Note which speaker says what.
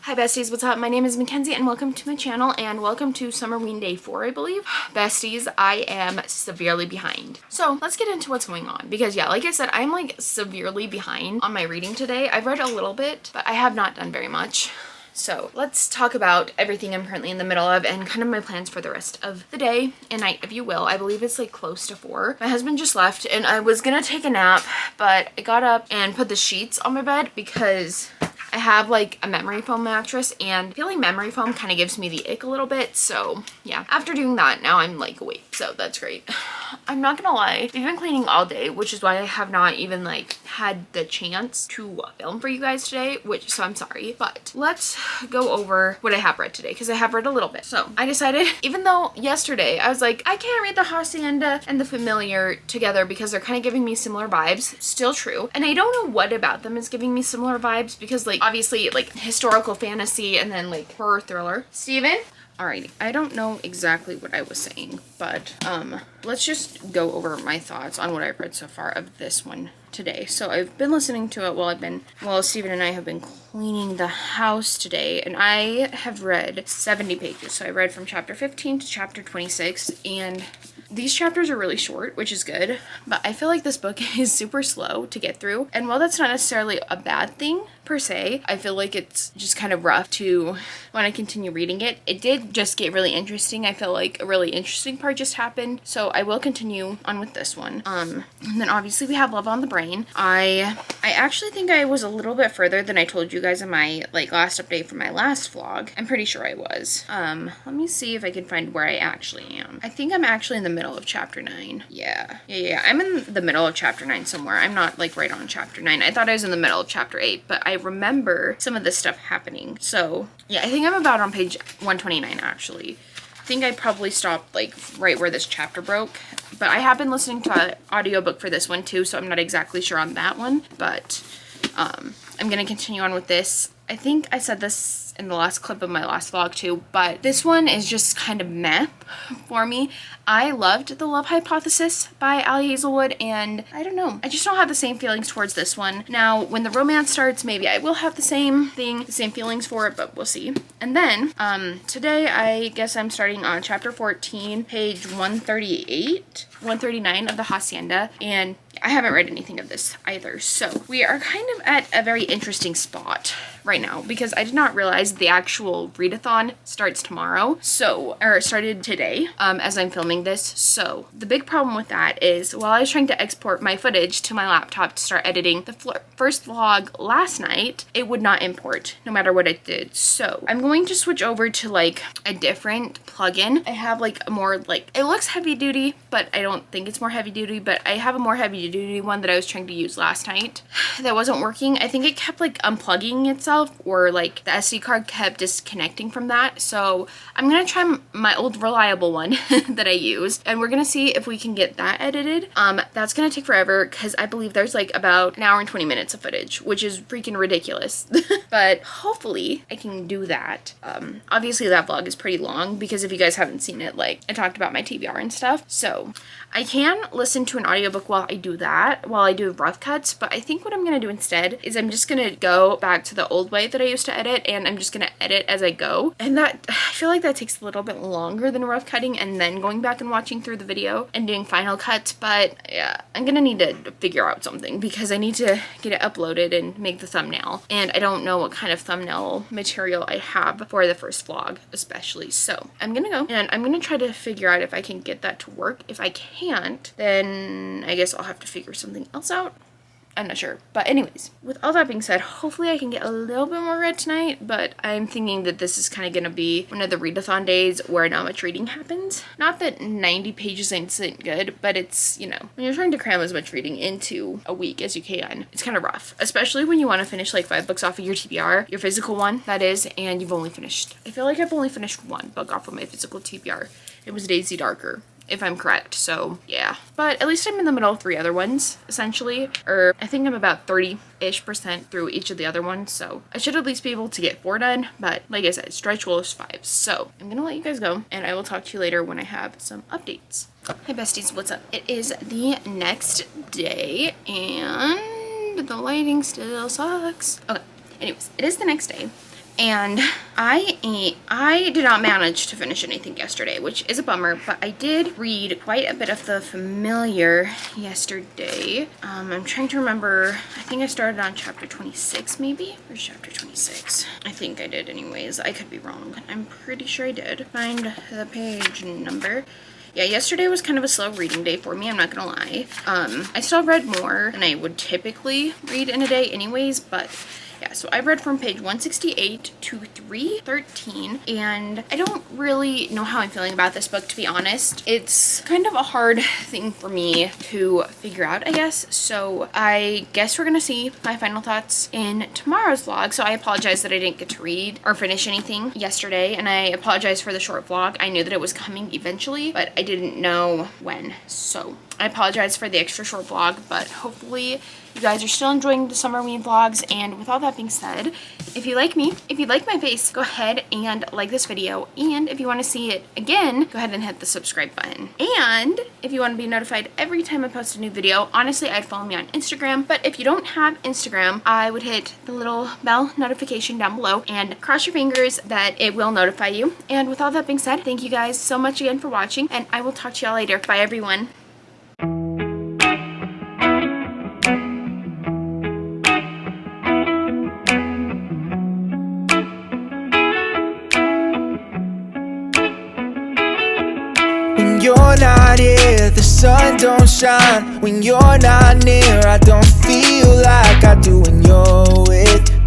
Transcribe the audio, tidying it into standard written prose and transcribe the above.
Speaker 1: Hi besties, what's up? My name is Makenzie and welcome to my channel and welcome to Summerween day 4, I believe. Besties, I am severely behind. So let's get into what's going on because yeah, like I said, I'm like severely behind on my reading today. I've read a little bit, but I have not done very much. So let's talk about everything I'm currently in the middle of and kind of my plans for the rest of the day and night, if you will. I believe it's like close to 4. My husband just left and I was gonna take a nap, but I got up and put the sheets on my bed because I have like a memory foam mattress and feeling memory foam kind of gives me the ick a little bit. So yeah, after doing that, now I'm like awake. So that's great. I'm not gonna lie, we've been cleaning all day, which is why I have not even like had the chance to film for you guys today, so I'm sorry. But let's go over what I have read today because I have read a little bit. So I decided, even though yesterday I was like, I can't read the Hacienda and the Familiar together because they're kind of giving me similar vibes, still true. And I don't know what about them is giving me similar vibes because like obviously like historical fantasy and then like horror thriller. Steven? Alrighty, I don't know exactly what I was saying, but let's just go over my thoughts on what I've read so far of this one today. So I've been listening to it while Steven and I have been cleaning the house today, and I have read 70 pages. So I read from chapter 15 to chapter 26, and these chapters are really short, which is good, but I feel like this book is super slow to get through. And while that's not necessarily a bad thing per se, I feel like it's just kind of rough to want to continue reading it. It did just get really interesting. I feel like a really interesting part just happened, so I will continue on with this one. And then obviously we have Love on the Brain. I actually think I was a little bit further than I told you guys in my like last update from my last vlog. I'm pretty sure I was. Let me see if I can find where I actually am. I think I'm actually in the middle of chapter 9. Yeah. I'm in the middle of chapter 9 somewhere. I'm not like right on chapter 9. I thought I was in the middle of chapter 8, but I remember some of this stuff happening. So yeah, I think I'm about on page 129 actually. I think I probably stopped like right where this chapter broke, but I have been listening to an audiobook for this one too, so I'm not exactly sure on that one, but I'm gonna continue on with this. I think I said this in the last clip of my last vlog too, but this one is just kind of meh for me. I loved The Love Hypothesis by Ali Hazelwood, and I don't know, I just don't have the same feelings towards this one. Now, when the romance starts, maybe I will have the same feelings for it, but we'll see. And then, today I guess I'm starting on chapter 14, page 139 of the Hacienda, and I haven't read anything of this either, so we are kind of at a very interesting spot right now because I did not realize the actual readathon starts tomorrow, or started today as I'm filming this. So the big problem with that is while I was trying to export my footage to my laptop to start editing the first vlog last night, it would not import no matter what it did. So I'm going to switch over to like a different plugin. I have like a more like, it looks heavy duty, but I don't think it's more heavy duty, but I have a more heavy duty one that I was trying to use last night that wasn't working. I think it kept like unplugging itself, or like the SD card kept disconnecting from that. So I'm gonna try my old reliable one that I use, and we're gonna see if we can get that edited. That's gonna take forever because I believe there's like about an hour and 20 minutes of footage, which is freaking ridiculous. But hopefully I can do that. Obviously that vlog is pretty long because if you guys haven't seen it, like I talked about my TBR and stuff. So I can listen to an audiobook while I do that, while I do rough cuts, but I think what I'm gonna do instead is I'm just gonna go back to the old way that I used to edit, and I'm just gonna edit as I go. And that, I feel like that takes a little bit longer than rough cutting and then going back and watching through the video and doing final cuts. But yeah, I'm gonna need to figure out something because I need to get it uploaded and make the thumbnail, and I don't know what kind of thumbnail material I have for the first vlog especially. So I'm gonna go and I'm gonna try to figure out if I can get that to work. If I can't, then I guess I'll have to figure something else out. I'm not sure. But anyways, with all that being said, hopefully I can get a little bit more read tonight, but I'm thinking that this is kind of going to be one of the readathon days where not much reading happens. Not that 90 pages isn't good, but it's, you know, when you're trying to cram as much reading into a week as you can, it's kind of rough, especially when you want to finish like 5 books off of your TBR, your physical one, that is, and you've only finished, I feel like I've only finished 1 book off of my physical TBR. It was Daisy Darker, if I'm correct. So yeah, but at least I'm in the middle of 3 other ones essentially, or I think I'm about 30-ish% through each of the other ones, so I should at least be able to get 4 done. But like I said, stretch goal is 5. So I'm gonna let you guys go, and I will talk to you later when I have some updates. Hi besties, what's up? It is the next day and the lighting still sucks. Okay, anyways, it is the next day. and I did not manage to finish anything yesterday, which is a bummer, but I did read quite a bit of the familiar yesterday. I'm trying to remember, I think I started on chapter 26 maybe? Where's chapter 26? I think I did anyways. I could be wrong. I'm pretty sure I did. Find the page number. Yeah, yesterday was kind of a slow reading day for me, I'm not gonna lie. I still read more than I would typically read in a day anyways, but yeah, so I read from page 168 to 313, and I don't really know how I'm feeling about this book, to be honest. It's kind of a hard thing for me to figure out, I guess. So I guess we're gonna see my final thoughts in tomorrow's vlog. So I apologize that I didn't get to read or finish anything yesterday, and I apologize for the short vlog. I knew that it was coming eventually, but I didn't know when. So I apologize for the extra short vlog, but hopefully you guys are still enjoying the Summerween vlogs. And with all that being said, if you like me, if you like my face, go ahead and like this video. And if you want to see it again, go ahead and hit the subscribe button. And if you want to be notified every time I post a new video, honestly, I'd follow me on Instagram. But if you don't have Instagram, I would hit the little bell notification down below and cross your fingers that it will notify you. And with all that being said, thank you guys so much again for watching, and I will talk to y'all later. Bye, everyone.
Speaker 2: When you're not here, the sun don't shine. When you're not near, I don't feel like I do when you're with